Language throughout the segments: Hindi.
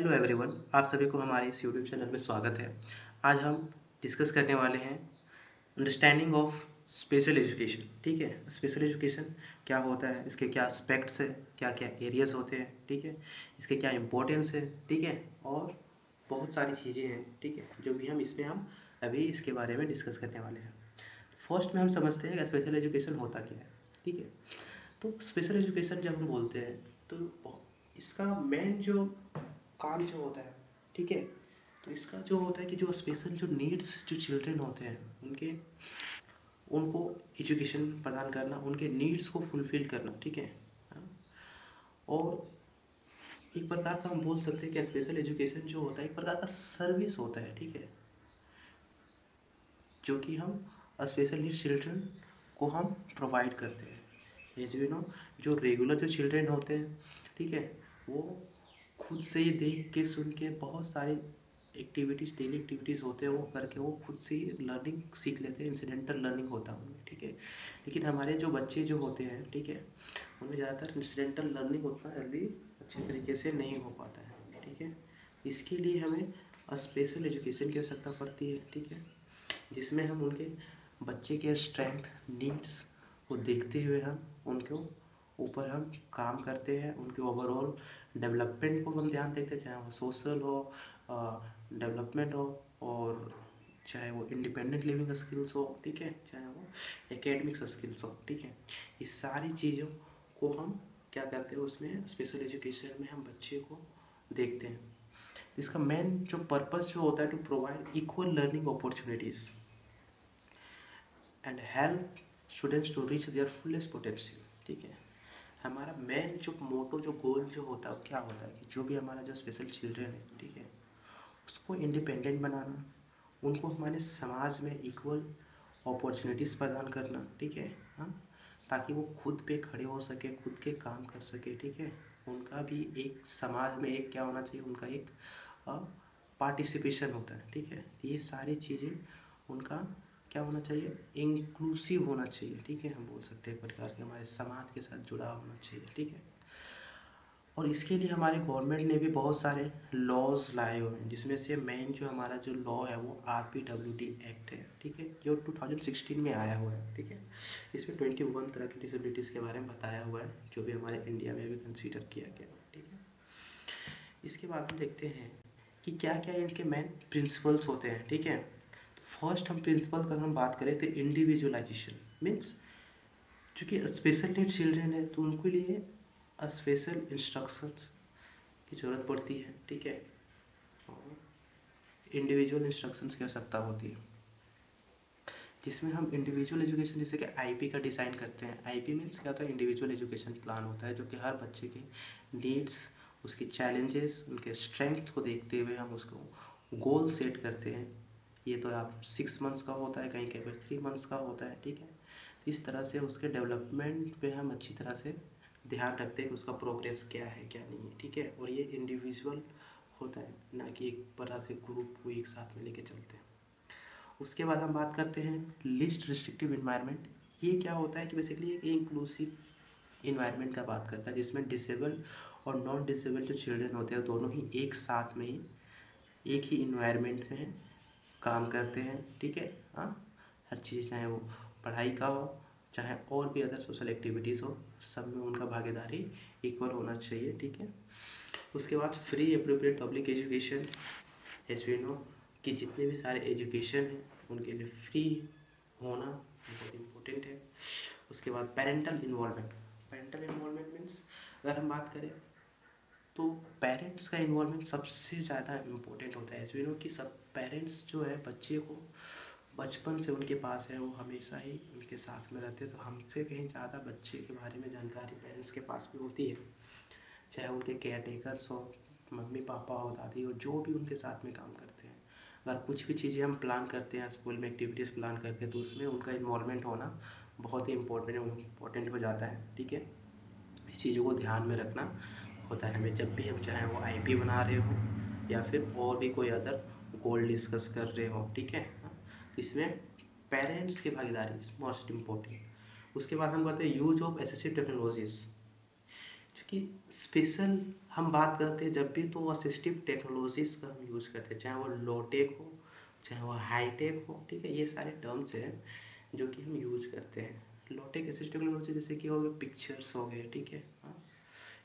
हेलो एवरीवन, आप सभी को हमारे इस यूट्यूब चैनल में स्वागत है। आज हम डिस्कस करने वाले हैं अंडरस्टैंडिंग ऑफ स्पेशल एजुकेशन। ठीक है, स्पेशल एजुकेशन क्या होता है, इसके क्या एस्पेक्ट्स है, क्या क्या एरियाज होते हैं, ठीक है, इसके क्या इंपॉर्टेंस है, ठीक है, और बहुत सारी चीज़ें हैं, ठीक है, जो भी हम अभी इसके बारे में डिस्कस करने वाले हैं। फर्स्ट में हम समझते हैं कि स्पेशल एजुकेशन होता क्या है। ठीक है, तो स्पेशल एजुकेशन जब हम बोलते हैं तो इसका मेन जो काम जो होता है, ठीक है, तो इसका जो होता है कि जो स्पेशल जो नीड्स जो चिल्ड्रन होते हैं उनको एजुकेशन प्रदान करना, उनके नीड्स को फुलफिल करना, ठीक है। हाँ, और एक प्रकार का हम बोल सकते हैं कि स्पेशल एजुकेशन जो होता है एक प्रकार का सर्विस होता है, ठीक है, जो कि हम स्पेशल नीड्स चिल्ड्रन को हम प्रोवाइड करते हैं। एज वी नो, जो रेगुलर जो चिल्ड्रन होते हैं, ठीक है, वो खुद से ही देख के सुन के बहुत सारी एक्टिविटीज़, डेली एक्टिविटीज़ होते हैं, वो करके वो खुद से ही लर्निंग सीख लेते हैं, इंसिडेंटल लर्निंग होता है उनमें, ठीक है। लेकिन हमारे जो बच्चे जो होते हैं, ठीक है, उनमें ज़्यादातर इंसिडेंटल लर्निंग उतना जल्दी अच्छे तरीके से नहीं हो पाता है, ठीक है। इसके लिए हमें स्पेशल एजुकेशन की आवश्यकता पड़ती है, ठीक है, जिसमें हम उनके बच्चे के स्ट्रेंथ, नीड्स को देखते हुए हम उनके ऊपर हम काम करते हैं, उनके ओवरऑल डेवलपमेंट को हम ध्यान देते हैं, चाहे वो सोशल हो, डेवलपमेंट हो, और चाहे वो इंडिपेंडेंट लिविंग स्किल्स हो, ठीक है, चाहे वो एकेडमिक्स स्किल्स हो, ठीक है। इस सारी चीज़ों को हम क्या करते हैं, उसमें स्पेशल एजुकेशन में हम बच्चे को देखते हैं। इसका मेन जो पर्पस जो होता है, to provide equal learning opportunities and help students to reach their fullest potential, ठीक है। हमारा मेन जो मोटो, जो गोल जो होता है, क्या होता है कि जो भी हमारा जो स्पेशल चिल्ड्रन है, ठीक है, उसको इंडिपेंडेंट बनाना, उनको हमारे समाज में इक्वल अपॉर्चुनिटीज़ प्रदान करना, ठीक है। हाँ, ताकि वो खुद पे खड़े हो सके, खुद के काम कर सके, ठीक है। उनका भी एक समाज में एक क्या होना चाहिए, उनका एक पार्टिसिपेशन होता है, ठीक है। ये सारी चीज़ें उनका क्या होना चाहिए, इंक्लूसिव होना चाहिए, ठीक है, हम बोल सकते हैं एक प्रकार के हमारे समाज के साथ जुड़ा होना चाहिए, ठीक है। और इसके लिए हमारे गवर्नमेंट ने भी बहुत सारे लॉज लाए हुए हैं, जिसमें से मेन जो हमारा जो लॉ है वो RPWD एक्ट है, ठीक है, जो 2016 में आया हुआ है, ठीक है। इसमें 21 तरह की डिसेबिलिटीज़ के बारे में बताया हुआ है, जो भी हमारे इंडिया में भी कंसीडर किया गया, ठीक है। इसके बाद हम देखते हैं कि क्या क्या इनके मेन प्रिंसिपल्स होते हैं, ठीक है। फर्स्ट हम प्रिंसिपल का हम बात करें तो इंडिविजुअलाइजेशन मीन्स, चूँकि स्पेशल नीड चिल्ड्रन है तो उनके लिए स्पेशल इंस्ट्रक्शंस की ज़रूरत पड़ती है, ठीक है, और इंडिविजुअल इंस्ट्रक्शंस की आवश्यकता होती है, जिसमें हम इंडिविजुअल एजुकेशन जैसे कि IP का डिज़ाइन करते हैं। IP मीन्स क्या होता है, इंडिविजुअल एजुकेशन प्लान होता है, जो कि हर बच्चे के नीड्स, उसके चैलेंजेस, उनके स्ट्रेंथ्स को देखते हुए हम उसको गोल सेट करते हैं। ये तो आप 6 मंथ्स का होता है, कहीं कहीं पर 3 मंथ्स का होता है, ठीक है। तो इस तरह से उसके डेवलपमेंट पे हम अच्छी तरह से ध्यान रखते हैं कि उसका प्रोग्रेस क्या है, क्या नहीं है, ठीक है। और ये इंडिविजुअल होता है, ना कि एक तरह से ग्रुप को एक साथ में लेके चलते हैं। उसके बाद हम बात करते हैं लिस्ट रिस्ट्रिक्टिव इन्वायरमेंट। ये क्या होता है कि बेसिकली एक इंक्लूसिव इन्वायरमेंट का बात करता है, जिसमें डिसेबल और नॉन डिसेबल जो चिल्ड्रन होते हैं दोनों ही एक साथ में ही एक ही इन्वायरमेंट में काम करते हैं, ठीक है। हाँ, हर चीज़ चाहे वो पढ़ाई का हो, चाहे और भी अदर सोशल एक्टिविटीज़ हो, सब में उनका भागीदारी इक्वल होना चाहिए, ठीक है। उसके बाद free appropriate public education, as we know कि जितने भी सारे एजुकेशन हैं उनके लिए फ्री होना बहुत इम्पोर्टेंट है। उसके बाद parental involvement. Parental involvement means अगर हम बात करें तो पेरेंट्स का इन्वॉल्वमेंट सबसे ज़्यादा इम्पोर्टेंट होता है। एज वी नो कि सब पेरेंट्स जो है बच्चे को बचपन से उनके पास है, वो हमेशा ही उनके साथ में रहते हैं, तो हमसे कहीं ज़्यादा बच्चे के बारे में जानकारी पेरेंट्स के पास भी होती है, चाहे उनके केयर टेकर्स हो, मम्मी पापा हो, दादी हो, जो भी उनके साथ में काम करते हैं। अगर कुछ भी चीज़ें हम प्लान करते हैं, स्कूल में एक्टिविटीज़ प्लान करते हैं, तो उसमें उनका इन्वॉल्वमेंट होना बहुत ही इम्पोर्टेंट हो जाता है, ठीक है। इस चीज़ों को ध्यान में रखना होता है हमें, जब भी हम चाहे वो IP बना रहे हो या फिर और भी कोई अदर गोल डिस्कस कर रहे हो, ठीक है। तो इसमें पेरेंट्स की भागीदारी इज मोस्ट इम्पोर्टेंट। उसके बाद हम करते हैं यूज ऑफ असिस्टिव टेक्नोलॉजीज। कि स्पेशल हम बात करते हैं जब भी तो असिस्टिव टेक्नोलॉजीज का हम यूज़ करते हैं, चाहे वो लो टेक हो चाहे वो हाई टेक हो, ठीक है। ये सारे टर्म्स हैं जो कि हम यूज करते हैं। लो टेक असिस्टिव टेक्नोलॉजी जैसे कि हो गए पिक्चर्स हो गए, ठीक है, हाँ,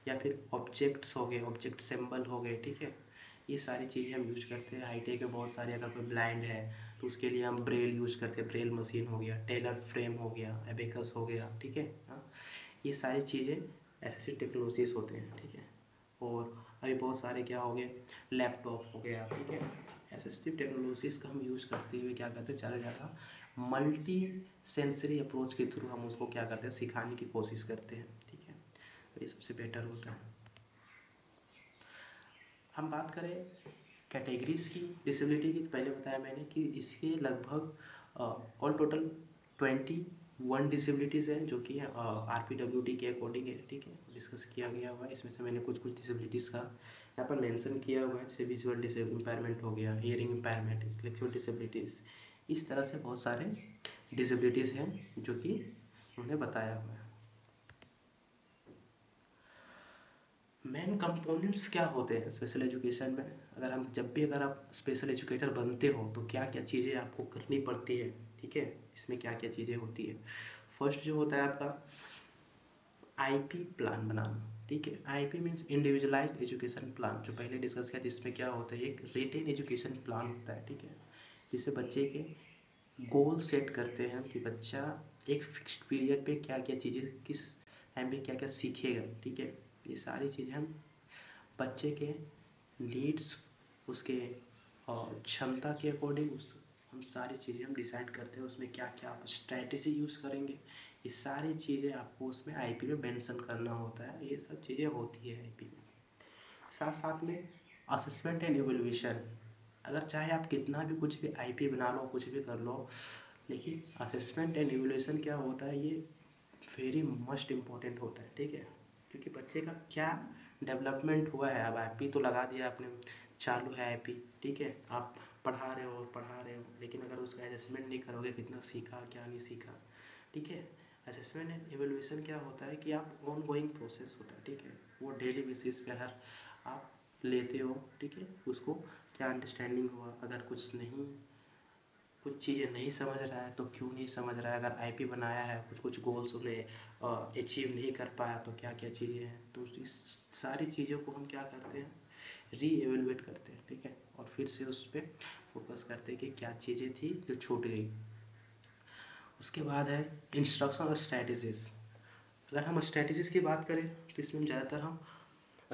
या फिर ऑब्जेक्ट्स हो गए, ऑब्जेक्ट सिंबल हो गए, ठीक है। ये सारी चीज़ें हम यूज करते हैं। हाई टेक में बहुत सारे, अगर कोई ब्लाइंड है तो उसके लिए हम ब्रेल यूज करते हैं, ब्रेल मशीन हो गया, टेलर फ्रेम हो गया, एबेकस हो गया, ठीक है, हाँ। ये सारी चीज़ें ऐसे टेक्नोलॉजीज होते हैं, ठीक है। और अभी बहुत सारे क्या हो गए, लैपटॉप हो गया, ठीक है। असिस्टिव टेक्नोलॉजीज का हम यूज़ करते हुए क्या करते हैं, ज़्यादा से ज़्यादा मल्टी सेंसरी अप्रोच के थ्रू हम उसको क्या करते हैं, सिखाने की कोशिश करते हैं, ठीक है। तो ये सबसे बेटर होता है। हम बात करें कैटेगरीज की डिसेबिलिटी की, तो पहले बताया मैंने कि इसके लगभग ऑल टोटल 21 डिसेबिलिटीज़ हैं जो कि RPWD के अकॉर्डिंग है, ठीक है, डिस्कस किया गया हुआ है। इसमें से मैंने कुछ डिसेबिलिटीज़ का यहाँ पर मेंशन किया हुआ है, जैसे विजुअल इम्पायरमेंट हो गया, हियरिंग इम्पायरमेंट, इंटेलेक्चुअल डिसेबिलिटीज़, इस तरह से बहुत सारे डिसेबिलिटीज़ हैं जो कि उन्होंने बताया हुआ है। मेन कंपोनेंट्स क्या होते हैं स्पेशल एजुकेशन में, अगर आप स्पेशल एजुकेटर बनते हो तो क्या क्या चीज़ें आपको करनी पड़ती है, ठीक है। इसमें क्या क्या चीज़ें होती है। फर्स्ट जो होता है आपका आईपी प्लान बनाना, ठीक है। IP means individualised education plan, जो पहले डिस्कस किया, जिसमें क्या होता है, एक रिटेन एजुकेशन प्लान होता है, ठीक है, जिससे बच्चे के गोल सेट करते हैं कि बच्चा एक फिक्स्ड पीरियड पे क्या क्या चीज़ें किस टाइम पे क्या क्या सीखेगा, ठीक है। ये सारी चीज़ें हम बच्चे के नीड्स, उसके और क्षमता के अकॉर्डिंग उस हम सारी चीज़ें हम डिसाइड करते हैं, उसमें क्या क्या आप स्ट्रैटेजी यूज़ करेंगे, ये सारी चीज़ें आपको उसमें आईपी में मेंशन करना होता है। ये सब चीज़ें होती है आईपी में। साथ साथ में असेसमेंट एंड इवैल्यूएशन, अगर चाहे आप कितना भी कुछ भी आईपी बना लो, कुछ भी कर लो, लेकिन असेसमेंट एंड इवैल्यूएशन क्या होता है, ये वेरी मस्ट इम्पॉर्टेंट होता है, ठीक है। क्योंकि बच्चे का क्या डेवलपमेंट हुआ है, अब आईपी तो लगा दिया आपने, चालू है आईपी, ठीक है, आप पढ़ा रहे हो, लेकिन अगर उसका असेसमेंट नहीं करोगे, कितना सीखा क्या नहीं सीखा, ठीक है। असेसमेंट एंड इवैल्यूएशन क्या होता है कि आप ऑन गोइंग प्रोसेस होता है, ठीक है, वो डेली बेसिस पे हर आप लेते हो, ठीक है, उसको क्या अंडरस्टैंडिंग हुआ, अगर कुछ चीज़ें नहीं समझ रहा है तो क्यों नहीं समझ रहा है, अगर आईपी बनाया है, कुछ गोल्स उन्हें अचीव नहीं कर पाया तो क्या क्या चीज़ें हैं, तो इस सारी चीज़ों को हम क्या करते हैं, री एवेलुएट करते हैं, ठीक है, और फिर से उस पर फोकस करते हैं कि क्या चीज़ें थी जो छूट गई। उसके बाद है इंस्ट्रक्शन और स्ट्रैटेजीज। अगर हम स्ट्रैटेजीज की बात करें तो इसमें ज़्यादातर हम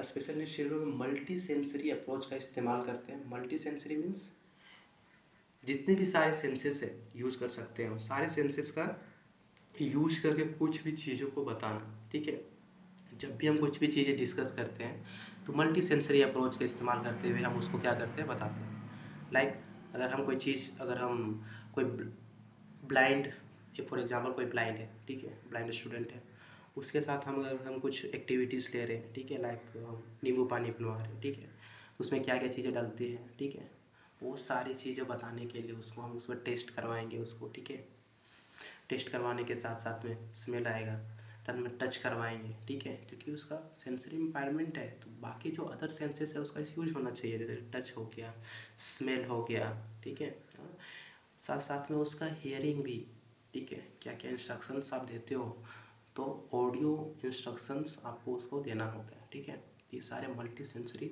स्पेशल नीड्स चिल्ड्रन में मल्टी सेंसरी अप्रोच का इस्तेमाल करते हैं। मल्टी सेंसरी मीन्स जितने भी सारे सेंसेस है यूज कर सकते हैं, उन सारे सेंसेस का यूज करके कुछ भी चीज़ों को बताना, ठीक है। जब भी हम कुछ भी चीज़ें डिस्कस करते हैं तो मल्टी सेंसरी अप्रोच का इस्तेमाल करते हुए हम उसको क्या करते हैं, बताते हैं। लाइक अगर हम कोई ब्लाइंड, फॉर एग्जांपल कोई ब्लाइंड है, ठीक है, ब्लाइंड स्टूडेंट है, उसके साथ अगर हम कुछ एक्टिविटीज़ ले रहे हैं, ठीक है, लाइक हम नींबू पानी बनवा रहे हैं, ठीक है, तो उसमें क्या क्या चीज़ें डलती हैं, ठीक है, वो सारी चीज़ें बताने के लिए उसको हम उसमें टेस्ट करवाएंगे उसको, ठीक है। टेस्ट करवाने के साथ साथ में स्मेल आएगा, टन में टच करवाएंगे, ठीक है, क्योंकि उसका सेंसरी इम्पायरमेंट है, तो बाकी जो अदर सेंसेस है उसका यूज होना चाहिए, जैसे टच हो गया, स्मेल हो गया, ठीक है। साथ साथ में उसका हियरिंग भी, ठीक है, क्या क्या इंस्ट्रक्शंस आप देते हो, तो ऑडियो इंस्ट्रक्शंस आपको उसको देना होता है, ठीक है। ये सारे मल्टी सेंसरी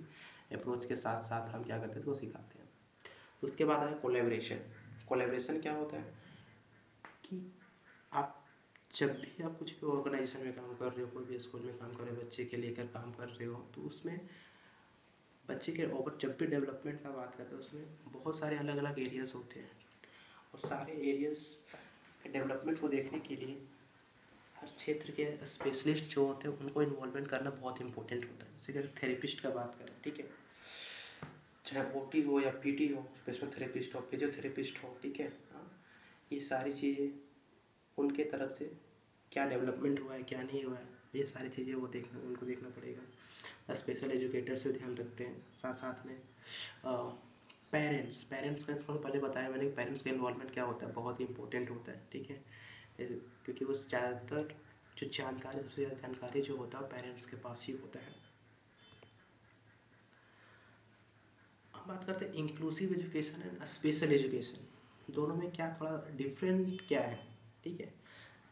अप्रोच के साथ साथ हम क्या करते हैं, उसको सिखाते हैं। उसके बाद है कोलैबोरेशन। कोलैबोरेशन क्या होता है कि आप जब भी आप कुछ भी ऑर्गेनाइजेशन में काम कर रहे हो, कोई भी स्कूल में काम कर रहे हो, बच्चे के लेकर काम कर रहे हो, तो उसमें बच्चे के ओवर जब भी डेवलपमेंट का बात करते हैं उसमें बहुत सारे अलग अलग एरियाज होते हैं, और सारे एरियाज के डेवलपमेंट को देखने के लिए हर क्षेत्र के स्पेशलिस्ट जो होते हैं उनको इन्वॉल्वमेंट करना बहुत इंपॉर्टेंट होता है। जैसे कि थेरेपिस्ट का बात करें, ठीक है, चाहे ओटी हो या पीटी हो, स्पेशल थेरेपिस्ट हो, फिजियोथेरेपिस्ट हो, ठीक है, हाँ, ये सारी चीज़ें उनके तरफ से क्या डेवलपमेंट हुआ है क्या नहीं हुआ है, ये सारी चीज़ें उनको देखना पड़ेगा। स्पेशल एजुकेटर से ध्यान रखते हैं। साथ साथ में पेरेंट्स का थोड़ा पहले बताया मैंने, पेरेंट्स का इन्वॉल्वमेंट क्या होता है, बहुत ही इंपॉर्टेंट होता है, ठीक है, क्योंकि वो ज़्यादातर जो जानकारी, सबसे ज़्यादा जानकारी जो होता है पेरेंट्स के पास ही होता है। अब बात करते हैं inclusive education and special education, दोनों में क्या थोड़ा डिफरेंट क्या है, ठीक है।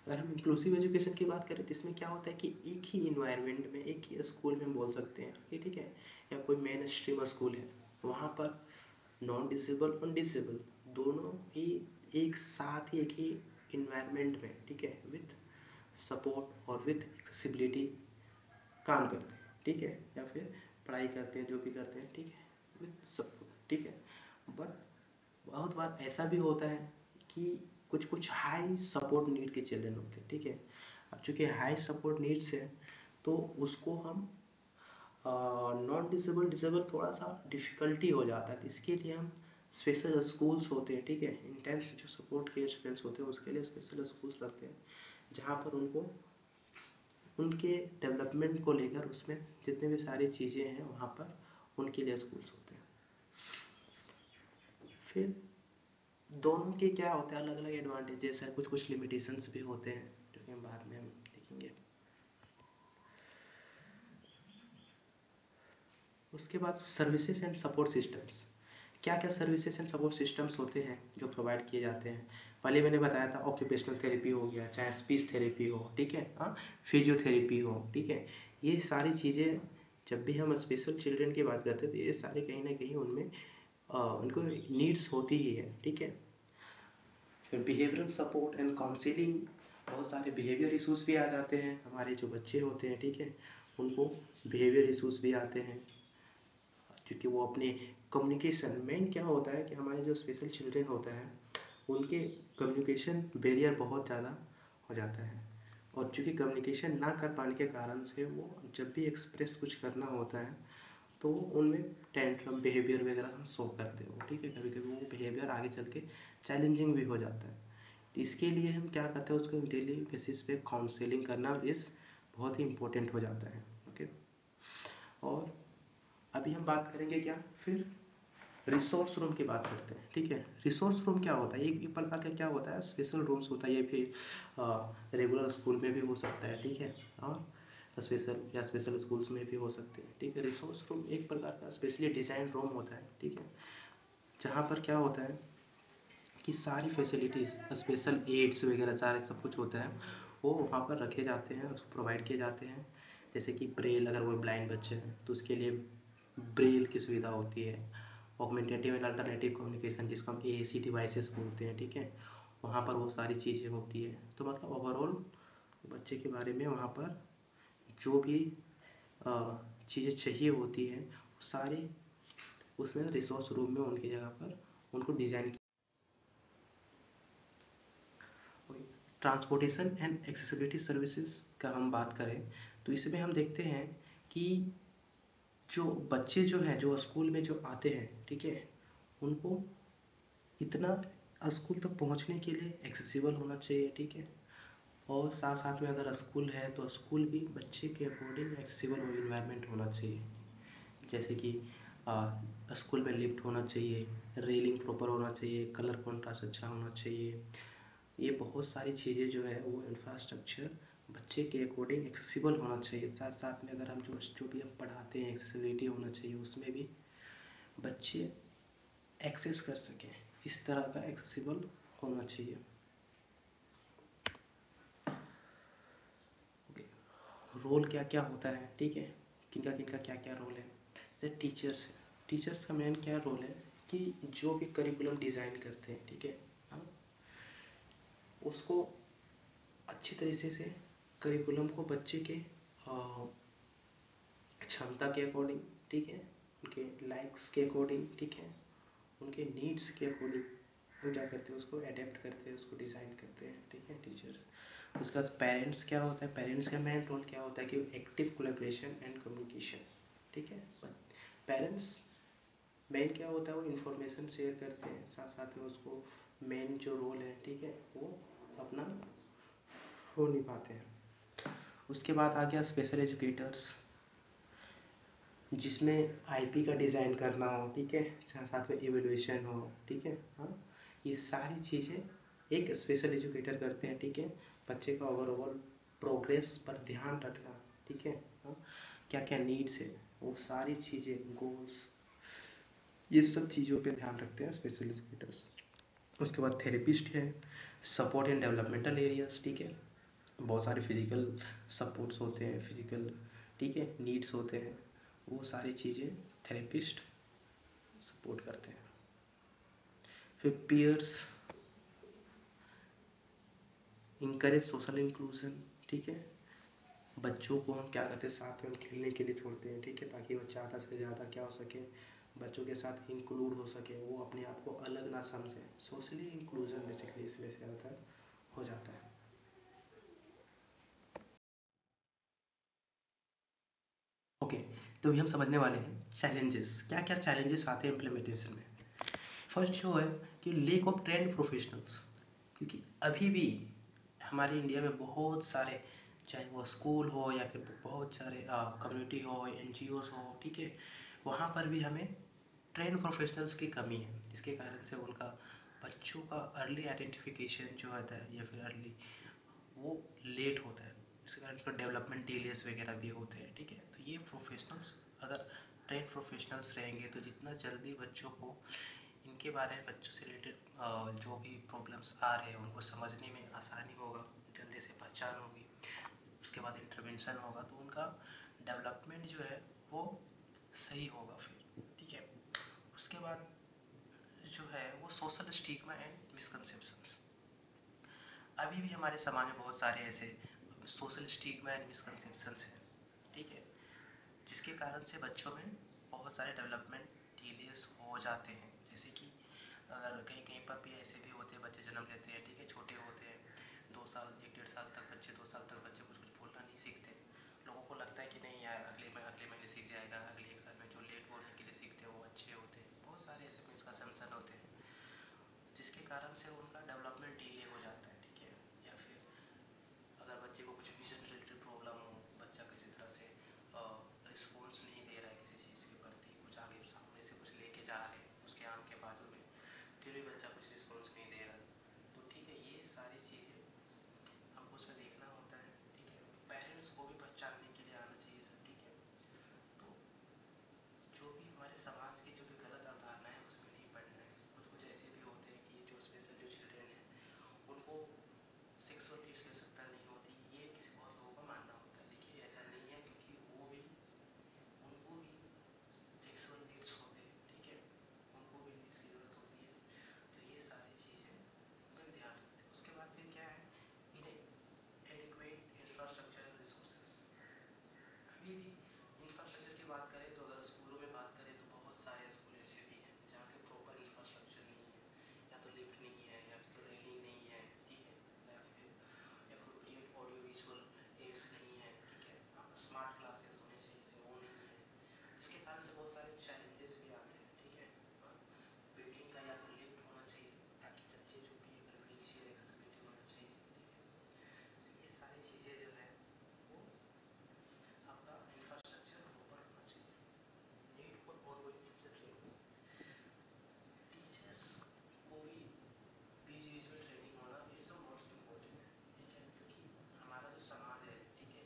अगर हम इंक्लूसिव एजुकेशन की बात करें तो इसमें क्या होता है कि एक ही इन्वायरमेंट में, एक ही स्कूल में बोल सकते हैं कि ठीक है, या कोई मेन स्ट्रीम स्कूल है, वहाँ पर नॉन डिसेबल और डिसेबल दोनों ही एक साथ ही एक ही इन्वायरमेंट में, ठीक है, विथ सपोर्ट और विथ एक्सेसिबिलिटी काम करते हैं, ठीक है, या फिर पढ़ाई करते हैं, जो भी करते हैं, ठीक है, विथ सपोर्ट, ठीक है। बट बहुत बार ऐसा भी होता है कि कुछ कुछ हाई सपोर्ट नीड के चिल्ड्रन होते हैं, ठीक है। अब चूंकि हाई सपोर्ट नीड्स है तो उसको हम नॉन डिसेबल डिसेबल थोड़ा सा डिफ़िकल्टी हो जाता है, तो इसके लिए हम स्पेशल स्कूल्स होते हैं, ठीक है, इंटेंस जो सपोर्ट के स्टूडेंट्स होते हैं उसके लिए स्पेशल स्कूल्स लगते हैं, जहाँ पर उनको उनके डेवलपमेंट को लेकर उसमें जितने भी सारी चीज़ें हैं वहाँ पर उनके लिए स्कूल्स होते हैं। फिर दोनों के क्या होते हैं, अलग अलग एडवांटेजेस है, कुछ कुछ लिमिटेशंस भी होते हैं जो कि हम बाद में हम देखेंगे। उसके बाद सर्विसेज एंड सपोर्ट सिस्टम्स, क्या क्या सर्विसेज एंड सपोर्ट सिस्टम्स होते हैं जो प्रोवाइड किए जाते हैं। पहले मैंने बताया था ऑक्यूपेशनल थेरेपी हो गया, चाहे स्पीच थेरेपी हो, ठीक है, हाँ, फिजियोथेरेपी हो, ठीक है, ये सारी चीज़ें जब भी हम स्पेशल चिल्ड्रन की बात करते हैं तो ये सारे कहीं ना कहीं उनमें उनको नीड्स होती ही है, ठीक है। फिर बिहेवियरल सपोर्ट एंड काउंसलिंग, बहुत सारे बिहेवियर इशूज़ भी आ जाते हैं, हमारे जो बच्चे होते हैं, ठीक है, उनको बिहेवियर इशूज़ भी आते हैं क्योंकि वो अपने कम्युनिकेशन, मेन क्या होता है कि हमारे जो स्पेशल चिल्ड्रन होता है उनके कम्युनिकेशन बैरियर बहुत ज़्यादा हो जाता है, और चूँकि कम्युनिकेशन ना कर पाने के कारण से वो जब भी एक्सप्रेस कुछ करना होता है तो उनमें टेंट्रम बिहेवियर वगैरह हम शो करते हो, ठीक है, कभी कभी वो बिहेवियर आगे चल के चैलेंजिंग भी हो जाता है। इसके लिए हम क्या करते हैं, उसको डेली बेसिस पे काउंसलिंग करना इस बहुत ही इम्पोर्टेंट हो जाता है, ओके। और अभी हम बात करेंगे क्या, फिर रिसोर्स रूम की बात करते हैं, ठीक है। रिसोर्स रूम क्या होता है, एक प्रकार का क्या होता है, स्पेशल रूम्स होता है, ये फिर रेगुलर स्कूल में भी हो सकता है, ठीक है, और स्पेशल स्कूल्स में भी हो सकते हैं, ठीक है। रिसोर्स रूम एक प्रकार का स्पेशली डिज़ाइन रूम होता है, ठीक है, जहाँ पर क्या होता है कि सारी फैसिलिटीज़, स्पेशल एड्स वगैरह सारे सब कुछ होता है वो वहाँ पर रखे जाते हैं, उसको प्रोवाइड किए जाते हैं। जैसे कि ब्रेल, अगर वो ब्लाइंड बच्चे हैं तो उसके लिए ब्रेल की सुविधा होती है। ऑगमेंटेटिव एंड अल्टरनेटिव कम्युनिकेशन, जिसको हम AAC डिवाइसेस बोलते हैं, ठीक है, वहाँ पर वो सारी चीज़ें होती है। तो मतलब ओवरऑल बच्चे के बारे में वहाँ पर जो भी चीज़ें चाहिए होती हैं वो सारी उसमें रिसोर्स रूम में उनकी जगह पर उनको design. Transportation and accessibility services का हम बात करें तो इसमें हम देखते हैं कि जो बच्चे जो हैं, जो स्कूल में जो आते हैं, ठीक है, उनको इतना स्कूल तक पहुंचने के लिए एक्सेसिबल होना चाहिए, ठीक है, और साथ साथ में अगर स्कूल है तो स्कूल भी बच्चे के अकॉर्डिंग एक्सेसिबल इन्वायरमेंट होना चाहिए। जैसे कि स्कूल में लिफ्ट होना चाहिए, रेलिंग प्रॉपर होना चाहिए, कलर कॉन्ट्रास्ट अच्छा होना चाहिए, ये बहुत सारी चीज़ें जो है वो इंफ्रास्ट्रक्चर बच्चे के अकॉर्डिंग एक्सेसिबल होना चाहिए। साथ साथ में अगर हम जो भी हम पढ़ाते हैं एक्सेसिबिलिटी होना चाहिए, उसमें भी बच्चे एक्सेस कर सकें, इस तरह का एक्सेसिबल होना चाहिए। रोल क्या क्या होता है, ठीक है, किनका किनका क्या क्या रोल है। जैसे टीचर्स है, टीचर्स का मेन क्या रोल है कि जो भी करिकुलम डिज़ाइन करते हैं, ठीक है, हाँ, उसको अच्छी तरीके से करिकुलम को बच्चे के क्षमता के अकॉर्डिंग, ठीक है, उनके लाइक्स के अकॉर्डिंग, ठीक है, उनके नीड्स के अकॉर्डिंग वो क्या करते हैं, उसको अडेप्ट करते हैं, उसको डिज़ाइन करते हैं, ठीक है, टीचर्स। उसके बाद पेरेंट्स क्या होता है, पेरेंट्स का मेन रोल क्या होता है कि एक्टिव कोलैबोरेशन एंड कम्युनिकेशन, ठीक है। पेरेंट्स मेन क्या होता है, वो इन्फॉर्मेशन शेयर करते हैं, साथ साथ में उसको मेन जो रोल है, ठीक है, वो अपना वो निभाते हैं। उसके बाद आ गया स्पेशल एजुकेटर्स, जिसमें आईपी का डिज़ाइन करना हो, ठीक है, साथ में एवेल्यूएशन हो, ठीक है, हाँ, ये सारी चीज़ें एक स्पेशल एजुकेटर करते हैं, ठीक है, बच्चे का ओवरऑल प्रोग्रेस पर ध्यान रखना, ठीक है। क्या क्या नीड्स है, वो सारी चीज़ें, गोल्स, ये सब चीज़ों पे ध्यान रखते हैं स्पेशल एजुकेटर्स। उसके बाद थेरेपिस्ट है, सपोर्ट इन डेवलपमेंटल एरियाज, ठीक है। बहुत सारे फिजिकल सपोर्ट्स होते हैं, फिजिकल, ठीक है, नीड्स होते हैं, वो सारी चीज़ें थेरेपिस्ट सपोर्ट करते हैं। फिर पीयर्स इंकरेज सोशल इंक्लूजन, ठीक है। बच्चों को हम क्या करते हैं, साथ में खेलने के लिए छोड़ते हैं, ठीक है, ताकि वो ज़्यादा से ज़्यादा क्या हो सके, बच्चों के साथ इंक्लूड हो सके, वो अपने आप को अलग ना समझे। सोशली इंक्लूजन बेसिकली इसमें से होता है, हो जाता है। ओके, तो अभी हम समझने वाले हैं चैलेंजेस, क्या क्या चैलेंजेस आते हैं इम्प्लीमेंटेशन में। फर्स्ट जो है कि लेक ऑफ ट्रेंड प्रोफेशनल्स, क्योंकि अभी भी हमारे इंडिया में बहुत सारे, चाहे वो स्कूल हो या फिर बहुत सारे कम्युनिटी हो, एनजीओज हो, ठीक है, वहाँ पर भी हमें ट्रेन प्रोफेशनल्स की कमी है, जिसके कारण से उनका बच्चों का अर्ली आइडेंटिफिकेशन जो होता है या फिर अर्ली, वो लेट होता है, इसके कारण उसका डेवलपमेंट डिलेस वगैरह भी होते हैं, ठीक है। तो ये प्रोफेशनल्स, अगर ट्रेन प्रोफेशनल्स रहेंगे तो जितना जल्दी बच्चों को इनके बारे में, बच्चों से रिलेटेड जो भी प्रॉब्लम्स आ रहे हैं उनको समझने में आसानी होगा, जल्दी से पहचान होगी, उसके बाद इंटरवेंशन होगा, तो उनका डेवलपमेंट जो है वो सही होगा फिर, ठीक है। उसके बाद जो है वो सोशल स्टिग्मा एंड मिसकंसेप्शंस, अभी भी हमारे समाज में बहुत सारे ऐसे सोशल स्टिग्मा एंड मिसकंसेप्शंस हैं, ठीक है, जिसके कारण से बच्चों में बहुत सारे डेवलपमेंट डिलेस हो जाते हैं। जैसे कि अगर कहीं कहीं पर भी ऐसे भी होते हैं, बच्चे जन्म लेते हैं, ठीक है, छोटे होते हैं, 2 साल 1 डेढ़ साल तक बच्चे, 2 साल तक बच्चे कुछ कुछ बोलना नहीं सीखते। लोगों को लगता है कि नहीं यार, अगले महीने सीख जाएगा, अगले 1 साल में। जो लेट बोलने के लिए सीखते हैं वो अच्छे होते हैं, बहुत सारे ऐसे मिसकंसेप्शन होते हैं, जिसके कारण से उनका डेवलपमेंट डिले हो जाता है, ठीक है। या फिर अगर बच्चे को कुछ विजन रिलेटेड प्रॉब्लम हो, बच्चा किसी तरह से रिस्पॉन्स नहीं दे रहा है किसी चीज़ के प्रति, कुछ आगे सामने से कुछ लेके जा रहे हैं उसके आम के बाजू में, फिर भी बच्चा कुछ रिस्पॉन्स नहीं दे रहा, तो ठीक है, ये सारी चीज़ें हमको उसमें देखना होता है, ठीक है। पेरेंट्स को भी पहचानने के लिए आना चाहिए सब, ठीक है। तो जो भी हमारे समाज की जो भी गलत अवधारणा है उसमें नहीं पड़ना है। कुछ कुछ ऐसे भी होते हैं कि जो स्पेशल जो चिल्ड्रेन हैं उनको सेक्सुअल की आवश्यकता नहीं होती, ये किसी बहुत लोगों का मानना होता है, लेकिन ऐसा नहीं है, क्योंकि वो भी, उनको भी सेक्सुअल नीड्स होते हैं, ठीक है, उनको भी नीड्स की ज़रूरत होती है। तो ये सारी चीज़ें में ध्यान रखते हैं। उसके बाद फिर क्या है, इनएडिक्वेट इंफ्रास्ट्रक्चर एंड रिसोर्सेज, अभी भी इंफ्रास्ट्रक्चर की बात करें तो अगर स्कूलों में बात करें तो बहुत सारे स्कूल ऐसे भी हैं जहाँ के प्रॉपर इंफ्रास्ट्रक्चर नहीं है, या तो लिफ्ट नहीं है, या फिर तो रेलिंग नहीं है, ठीक है, या फिर एप्रोप्रिएट ऑडियो विजुअल एड्स नहीं है, ठीक है, स्मार्ट क्लासेस होने चाहिए, वो नहीं है। इसके कारण से बहुत सारे चैलेंजेस भी आते हैं, ठीक है। बिल्डिंग का या तो लिफ्ट होना चाहिए, ताकि बच्चे जो भी अगर व्हील चेयर एक्सेसिबिलिटी होना चाहिए, ठीक है। तो ये सारी चीज़ें जो है वो आपका इंफ्रास्ट्रक्चर प्रॉपर होना चाहिए। Need for ongoing teacher training, teachers को भी बीच बीच में ट्रेनिंग होना इट्स मोस्ट इम्पोर्टेंट, ठीक है, क्योंकि हमारा जो समाज है, ठीक है,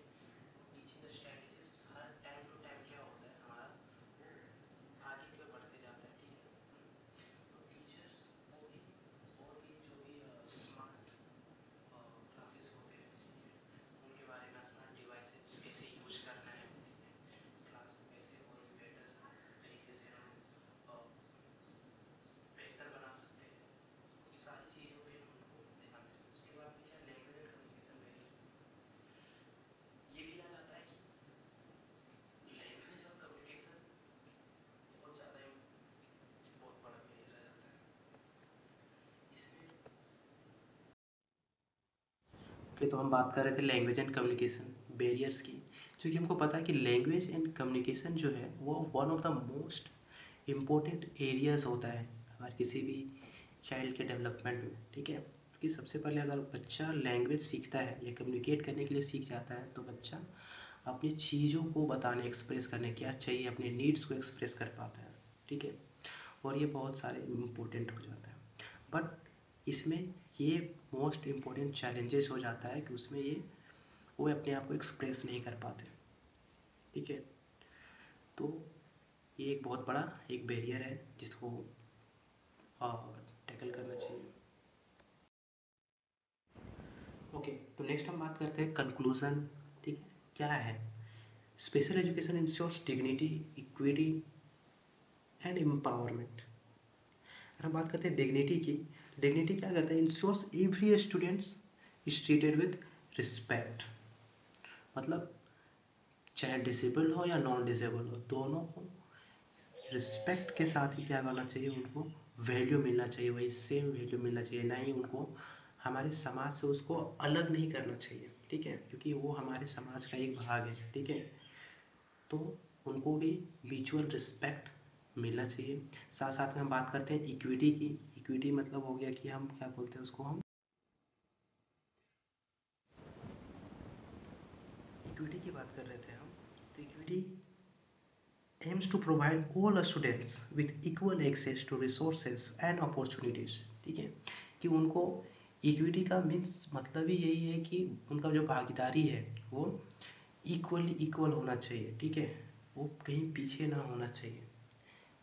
वो टीचिंग स्ट्रेटेजीज हर टाइम टू टाइम क्या होता है हमारा, वो आगे क्यों बढ़ते जाता है, ठीक है। तो टीचर्स को भी, और भी जो भी स्मार्ट क्लासेस होते हैं, ठीक है, उनके बारे में, स्मार्ट डिवाइसेस कैसे यूज करना है, क्लास को कैसे और भी बेटर तरीके से हम बेहतर बना सकते हैं, ये सारी चीज़ों पे हमको ध्यान देना। उसके बाद में क्या, लैंग्वेज एंड कम्युनिकेशन बैरियर, ये भी आ जाता है कि लैंग्वेज और कम्युनिकेशन बहुत ज़्यादा, बहुत बड़ा बैरियर आ जाता है इसमें। ओके, तो हम बात कर रहे थे लैंग्वेज एंड कम्युनिकेशन बैरियर्स की, क्योंकि हमको पता है कि लैंग्वेज एंड कम्युनिकेशन जो है वो one of the most important areas होता है हमारे किसी भी चाइल्ड के डेवलपमेंट में, ठीक है। क्योंकि सबसे पहले अगर बच्चा लैंग्वेज सीखता है या कम्युनिकेट करने के लिए सीख जाता है, तो बच्चा अपनी चीज़ों को बताने, एक्सप्रेस करने, क्या चाहिए, अपने नीड्स को एक्सप्रेस कर पाता है, ठीक है। और ये बहुत सारे इम्पोर्टेंट हो जाता है, बट इसमें ये मोस्ट इम्पोर्टेंट चैलेंजेस हो जाता है कि उसमें ये वो अपने आप को एक्सप्रेस नहीं कर पाते, ठीक है। तो ये एक बहुत बड़ा एक बैरियर है जिसको टैकल करना चाहिए। ओके, तो नेक्स्ट हम बात करते हैं कंक्लूजन, ठीक है। क्या है? Special education ensures dignity, equity and empowerment. अगर हम बात करते हैं डिग्निटी की, डिग्निटी क्या करता है? Ensures every students is treated with respect. मतलब चाहे डिसेबल हो या नॉन डिसेबल हो, दोनों को रिस्पेक्ट के साथ ही क्या करना चाहिए, उनको वैल्यू मिलना चाहिए, वही सेम वैल्यू मिलना चाहिए, ना ही उनको हमारे समाज से उसको अलग नहीं करना चाहिए, ठीक है, क्योंकि वो हमारे समाज का एक भाग है, ठीक है। तो उनको भी म्यूचुअल रिस्पेक्ट मिलना चाहिए। साथ साथ में हम बात करते हैं इक्विटी की। इक्विटी मतलब हो गया कि हम क्या बोलते हैं उसको, हम इक्विटी की बात कर रहे थे हम। तो equity aims to provide all students with equal access to resources and opportunities, ठीक है। कि उनको इक्विटी का मीन्स मतलब ही यही है कि उनका जो भागीदारी है वो इक्वल होना चाहिए, ठीक है। वो कहीं पीछे ना होना चाहिए।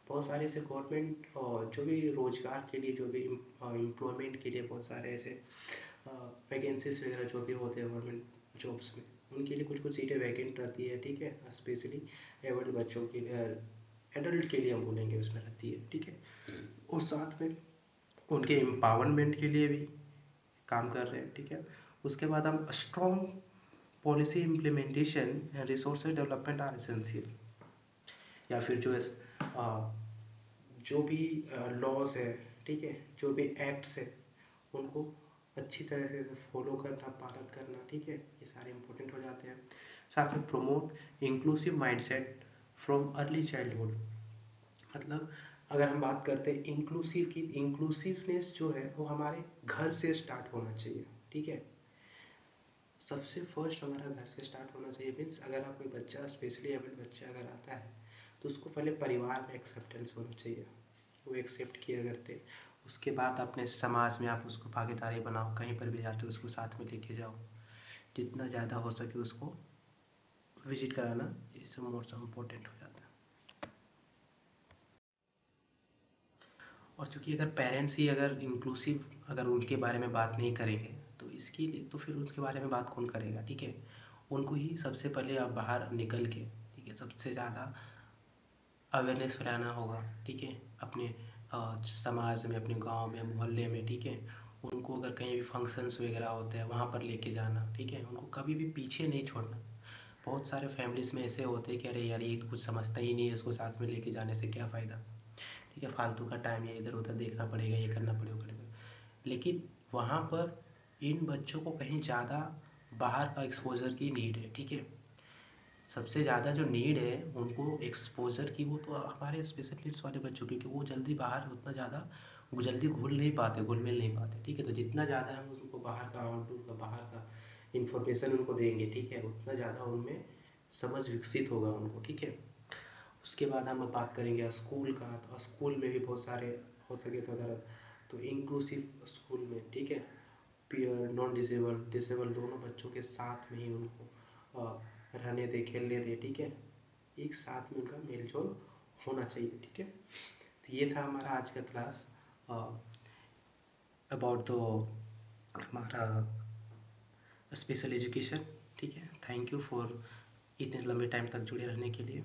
बहुत सारे ऐसे गवर्नमेंट और जो भी रोजगार के लिए, जो भी एम्प्लॉयमेंट के लिए बहुत सारे ऐसे वैकेंसीज वगैरह जो भी होते हैं गवर्नमेंट जॉब्स में, उनके लिए कुछ कुछ सीटें वैकेंट रहती है, ठीक है। स्पेशली एबल्ड बच्चों के लिए, एडल्ट के लिए हम बोलेंगे, उसमें रहती है, ठीक है। और साथ में उनके एम्पावरमेंट के लिए भी काम कर रहे हैं, ठीक है। उसके बाद हम strong policy implementation and resource development are essential. या फिर जो भी लॉज है, ठीक है, जो भी एक्ट्स है, उनको अच्छी तरह से फॉलो करना, पालन करना, ठीक है, ये सारे इम्पोर्टेंट हो जाते हैं। साथ में promote inclusive mindset from early childhood. मतलब अगर हम बात करते हैं इंक्लूसिव की, इंक्लूसिवनेस जो है वो हमारे घर से स्टार्ट होना चाहिए, ठीक है। सबसे फर्स्ट हमारा घर से स्टार्ट होना चाहिए। मीन्स अगर आप कोई बच्चा, स्पेशली एबल्ड बच्चा अगर आता है, तो उसको पहले परिवार में एक्सेप्टेंस होना चाहिए, वो एक्सेप्ट किया करते। उसके बाद अपने समाज में आप उसको भागीदारी बनाओ, कहीं पर भी जाते हो उसको साथ में लेके जाओ, जितना ज़्यादा हो सके उसको विजिट कराना, ये सब मोस्ट इम्पोर्टेंट हो जाता है। और चूंकि अगर पेरेंट्स ही अगर इंक्लूसिव अगर उनके बारे में बात नहीं करेंगे, तो इसके लिए तो फिर उसके बारे में बात कौन करेगा, ठीक है। उनको ही सबसे पहले आप बाहर निकल के, ठीक है, सबसे ज़्यादा अवेयरनेस फैलाना होगा, ठीक है, अपने समाज में, अपने गांव में, मोहल्ले में, ठीक है। उनको अगर कहीं भी फंक्शंस वगैरह होते हैं वहाँ पर लेके जाना, ठीक है, उनको कभी भी पीछे नहीं छोड़ना। बहुत सारे फैमिलीज़ में ऐसे होते हैं कि अरे यार ये तो कुछ समझता ही नहीं है, इसको साथ में लेके जाने से क्या फ़ायदा, ठीक है, फालतू का टाइम ये इधर उधर देखना पड़ेगा, ये करना पड़ेगा, लेकिन वहाँ पर इन बच्चों को कहीं ज़्यादा बाहर का एक्सपोजर की नीड है, ठीक है। सबसे ज़्यादा जो नीड है उनको एक्सपोजर की, वो तो हमारे स्पेशल नीड्स वाले बच्चों की, क्योंकि वो जल्दी बाहर उतना ज़्यादा वो जल्दी घुल नहीं पाते, घुल मिल नहीं पाते, ठीक है। तो जितना ज़्यादा हम उनको बाहर का आउटडोर का, बाहर का इंफॉर्मेशन उनको देंगे, ठीक है, उतना ज़्यादा उनमें समझ विकसित होगा उनको, ठीक है। उसके बाद हम बात करेंगे स्कूल का। तो स्कूल में भी बहुत सारे हो सके तो अगर, तो इंक्लूसिव स्कूल में, ठीक है, पियर नॉन डिसेबल डिसेबल दोनों बच्चों के साथ में ही उनको रहने दे, खेलने दे, ठीक है। एक साथ में उनका मेल जोल होना चाहिए, ठीक है। तो ये था हमारा आज का क्लास अबाउट द हमारा स्पेशल एजुकेशन, ठीक है। थैंक यू फॉर इतने लंबे टाइम तक जुड़े रहने के लिए।